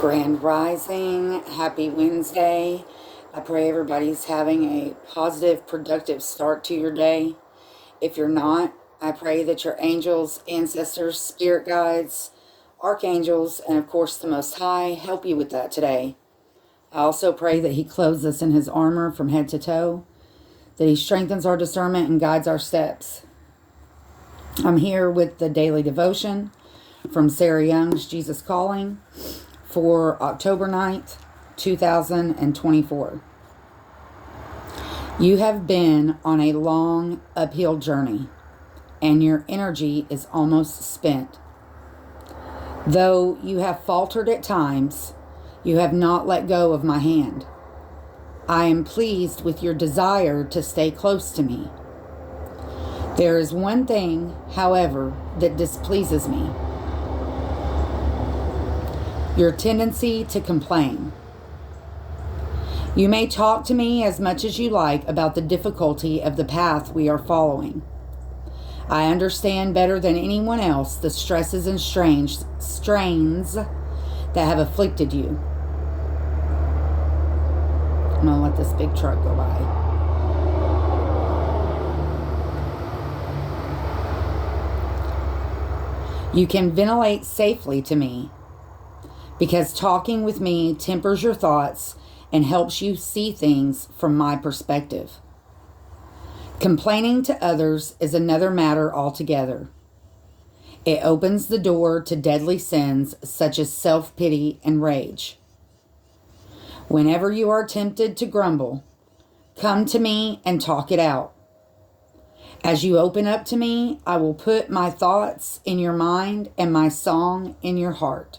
Grand Rising, happy Wednesday. I pray everybody's having a positive, productive start to your day. If you're not, I pray that your angels, ancestors, spirit guides, archangels, and of course the Most High help you with that today. I also pray that He clothes us in His armor from head to toe, that He strengthens our discernment and guides our steps. I'm here with the daily devotion from Sarah Young's Jesus Calling for October 9th, 2024. You have been on a long uphill journey, and your energy is almost spent. Though you have faltered at times, you have not let go of my hand. I am pleased with your desire to stay close to me. There is one thing, however, that displeases me: your tendency to complain. You may talk to me as much as you like about the difficulty of the path we are following. I understand better than anyone else the stresses and strains that have afflicted you. I'm going to let this big truck go by. You can ventilate safely to me, because talking with me tempers your thoughts and helps you see things from my perspective. Complaining to others is another matter altogether. It opens the door to deadly sins such as self-pity and rage. Whenever you are tempted to grumble, come to me and talk it out. As you open up to me, I will put my thoughts in your mind and my song in your heart.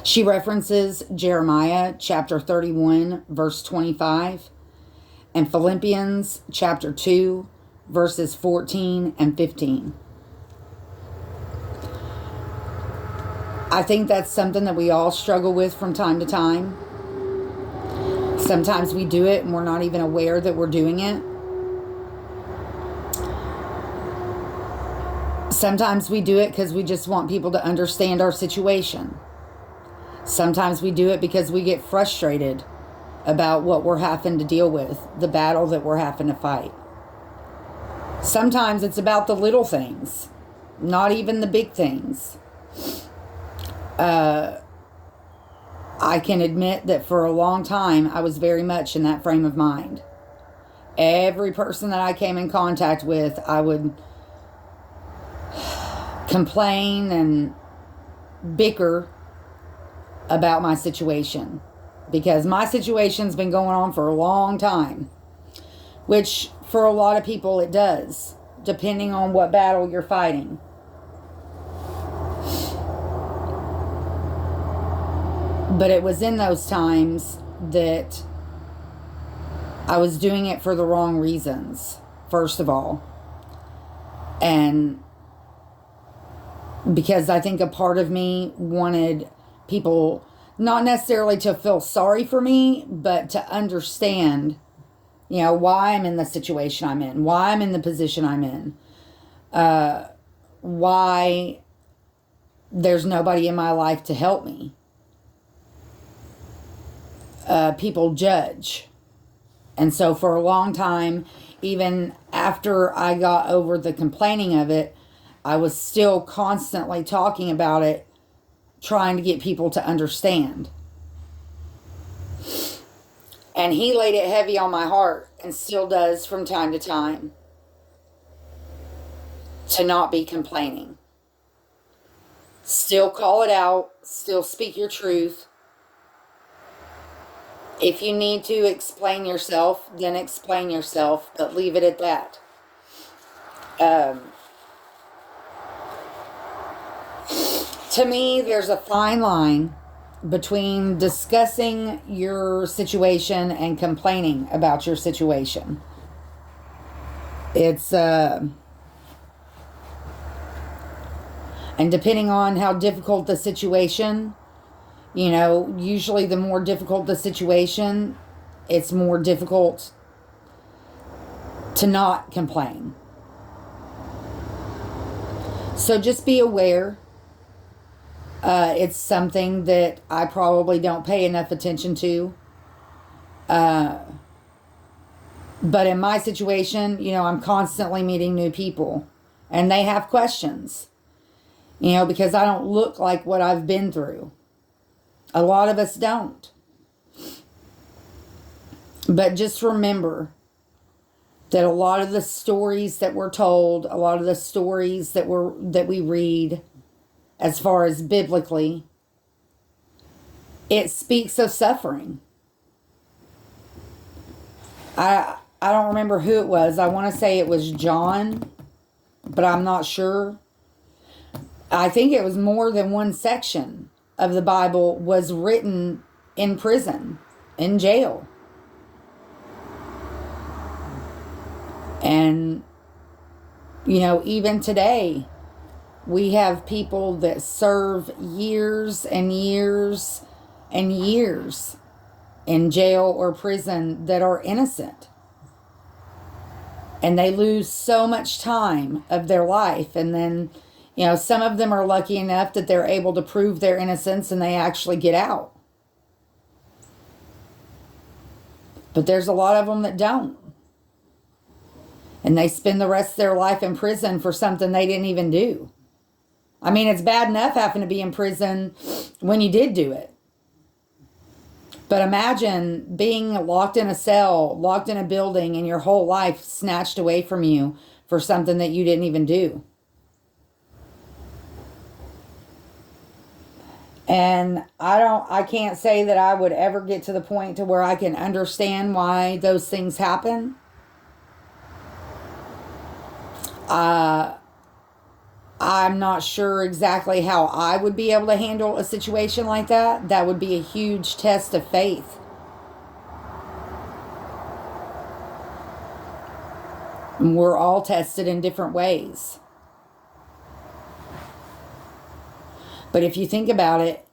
She references Jeremiah chapter 31, verse 25, and Philippians chapter 2, verses 14 and 15. I think that's something that we all struggle with from time to time. Sometimes we do it and we're not even aware that we're doing it. Sometimes we do it because we just want people to understand our situation. Sometimes we do it because we get frustrated about what we're having to deal with, the battle that we're having to fight. Sometimes it's about the little things, not even the big things. I can admit that for a long time, I was very much in that frame of mind. Every person that I came in contact with, I would complain and bicker about my situation, because my situation's been going on for a long time, which for a lot of people it does, depending on what battle you're fighting. But it was in those times that I was doing it for the wrong reasons, first of all. And because I think a part of me wanted people not necessarily to feel sorry for me, but to understand, why I'm in the situation I'm in, why I'm in the position I'm in, why there's nobody in my life to help me. People judge. And so for a long time, even after I got over the complaining of it, I was still constantly talking about it, trying to get people to understand. And He laid it heavy on my heart, and still does from time to time, to not be complaining. Still call it out, still speak your truth. If you need to explain yourself, then explain yourself, but leave it at that. To me, there's a fine line between discussing your situation and complaining about your situation. It's, and depending on how difficult the situation, usually the more difficult the situation, it's more difficult to not complain. So just be aware It's something that I probably don't pay enough attention to. But in my situation, I'm constantly meeting new people and they have questions, because I don't look like what I've been through. A lot of us don't. But just remember that a lot of the stories that we're told, a lot of the stories that we read, as far as biblically, it speaks of suffering. I don't remember who it was. I want to say it was John, but I'm not sure. I think it was more than one section of the Bible was written in prison, in jail. And, even today, we have people that serve years and years and years in jail or prison that are innocent. And they lose so much time of their life. And then, some of them are lucky enough that they're able to prove their innocence and they actually get out. But there's a lot of them that don't. And they spend the rest of their life in prison for something they didn't even do. I mean, it's bad enough having to be in prison when you did do it. But imagine being locked in a cell, locked in a building, and your whole life snatched away from you for something that you didn't even do. And I can't say that I would ever get to the point to where I can understand why those things happen. I'm not sure exactly how I would be able to handle a situation like that. That would be a huge test of faith. And we're all tested in different ways. But if you think about it,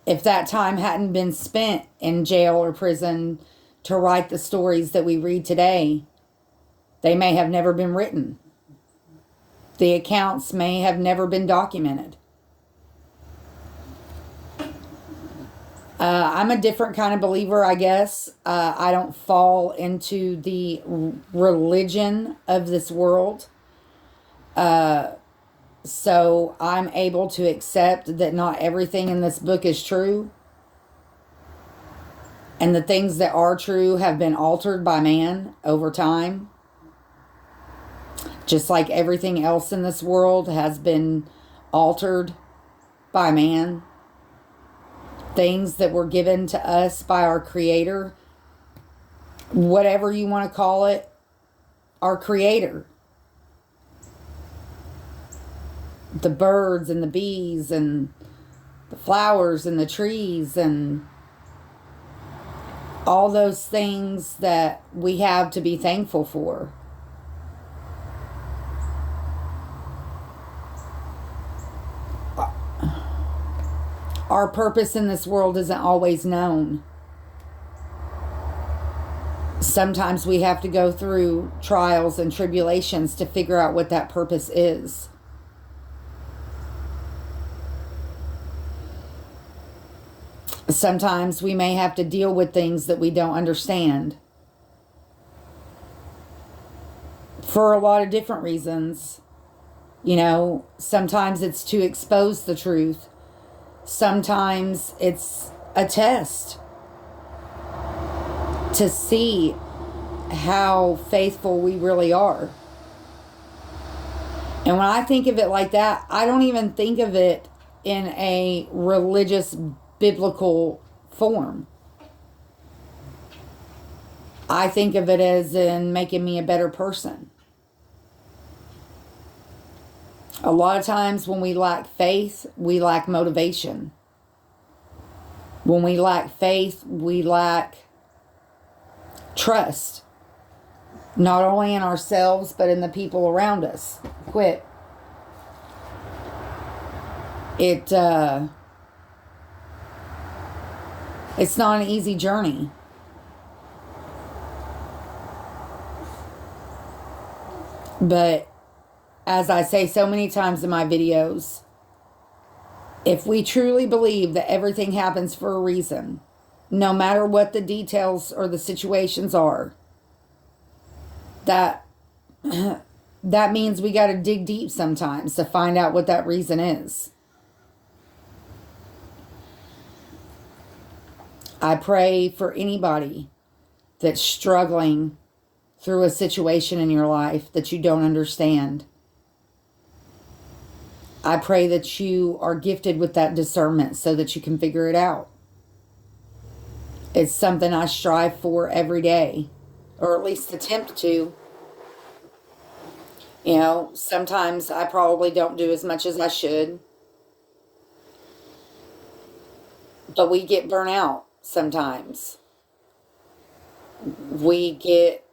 if that time hadn't been spent in jail or prison to write the stories that we read today, they may have never been written. The accounts may have never been documented. I'm a different kind of believer, I guess. I don't fall into the religion of this world. So I'm able to accept that not everything in this book is true. And the things that are true have been altered by man over time. Just like everything else in this world has been altered by man. Things that were given to us by our Creator, whatever you want to call it, our Creator. The birds and the bees and the flowers and the trees and all those things that we have to be thankful for. Our purpose in this world isn't always known. Sometimes we have to go through trials and tribulations to figure out what that purpose is. Sometimes we may have to deal with things that we don't understand. For a lot of different reasons. Sometimes it's to expose the truth. Sometimes it's a test to see how faithful we really are. And when I think of it like that, I don't even think of it in a religious, biblical form. I think of it as in making me a better person. A lot of times when we lack faith, we lack motivation. When we lack faith, we lack trust. Not only in ourselves, but in the people around us. Quit. It's not an easy journey. But as I say so many times in my videos, If we truly believe that everything happens for a reason, no matter what the details or the situations are, that that means we got to dig deep sometimes to find out what that reason is. I pray for anybody that's struggling through a situation in your life that you don't understand. I pray that you are gifted with that discernment so that you can figure it out. It's something I strive for every day, or at least attempt to. You know, sometimes I probably don't do as much as I should. But we get burnt out sometimes. We get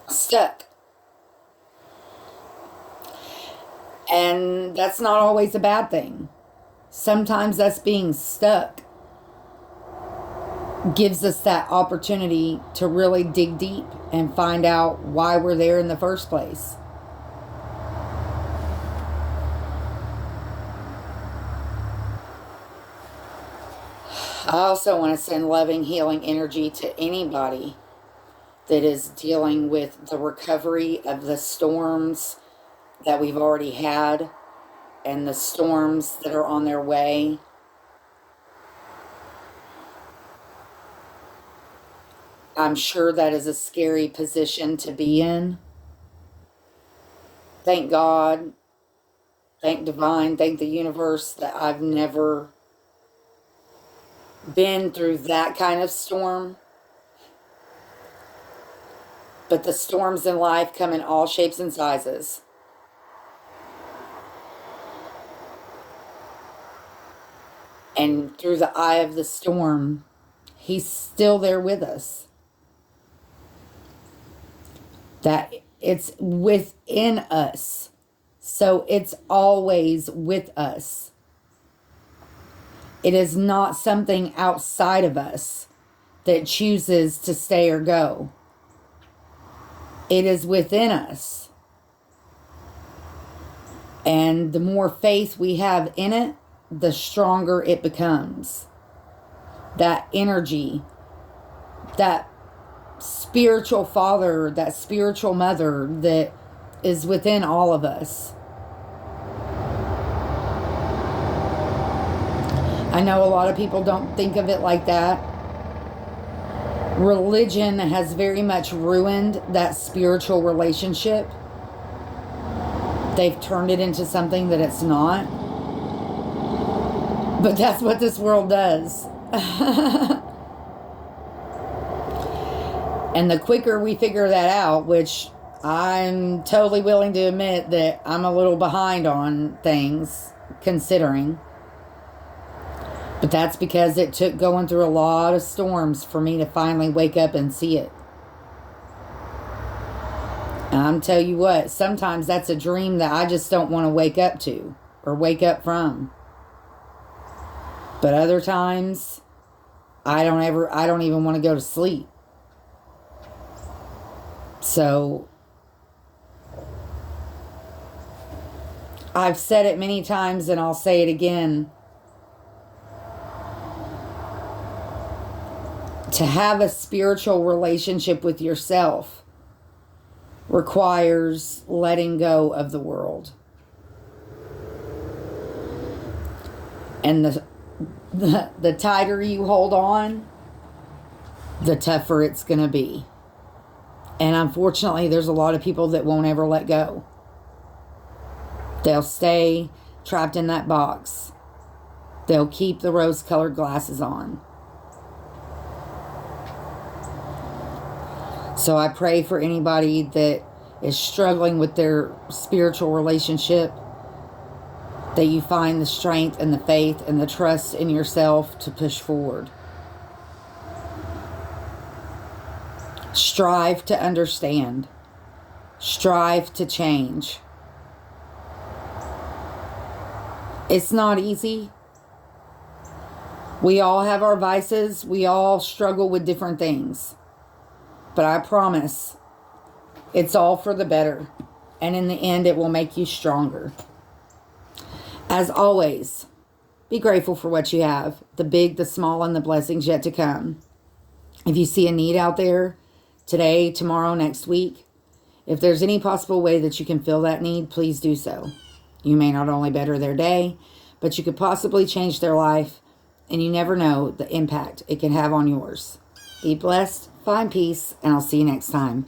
stuck. And that's not always a bad thing. Sometimes that's being stuck gives us that opportunity to really dig deep and find out why we're there in the first place. I also want to send loving, healing energy to anybody that is dealing with the recovery of the storms that we've already had and the storms that are on their way. I'm sure that is a scary position to be in. Thank God, thank Divine, thank the universe that I've never been through that kind of storm. But the storms in life come in all shapes and sizes. And through the eye of the storm, He's still there with us. That it's within us. So it's always with us. It is not something outside of us that chooses to stay or go. It is within us. And the more faith we have in it, the stronger it becomes. That energy, that spiritual father, that spiritual mother that is within all of us. I know a lot of people don't think of it like that. Religion has very much ruined that spiritual relationship. They've turned it into something that it's not. But that's what this world does. And the quicker we figure that out, which I'm totally willing to admit that I'm a little behind on things, considering. But that's because it took going through a lot of storms for me to finally wake up and see it. And I'm tell you what, sometimes that's a dream that I just don't want to wake up to or wake up from. But other times, I don't even want to go to sleep. So, I've said it many times and I'll say it again. To have a spiritual relationship with yourself requires letting go of the world. And the tighter you hold on, the tougher it's going to be. And unfortunately, there's a lot of people that won't ever let go. They'll stay trapped in that box. They'll keep the rose-colored glasses on. So I pray for anybody that is struggling with their spiritual relationship, that you find the strength and the faith and the trust in yourself to push forward. Strive to understand. Strive to change. It's not easy. We all have our vices. We all struggle with different things. But I promise, it's all for the better. And in the end, it will make you stronger. As always, be grateful for what you have, the big, the small, and the blessings yet to come. If you see a need out there today, tomorrow, next week, if there's any possible way that you can fill that need, please do so. You may not only better their day, but you could possibly change their life, and you never know the impact it can have on yours. Be blessed, find peace, and I'll see you next time.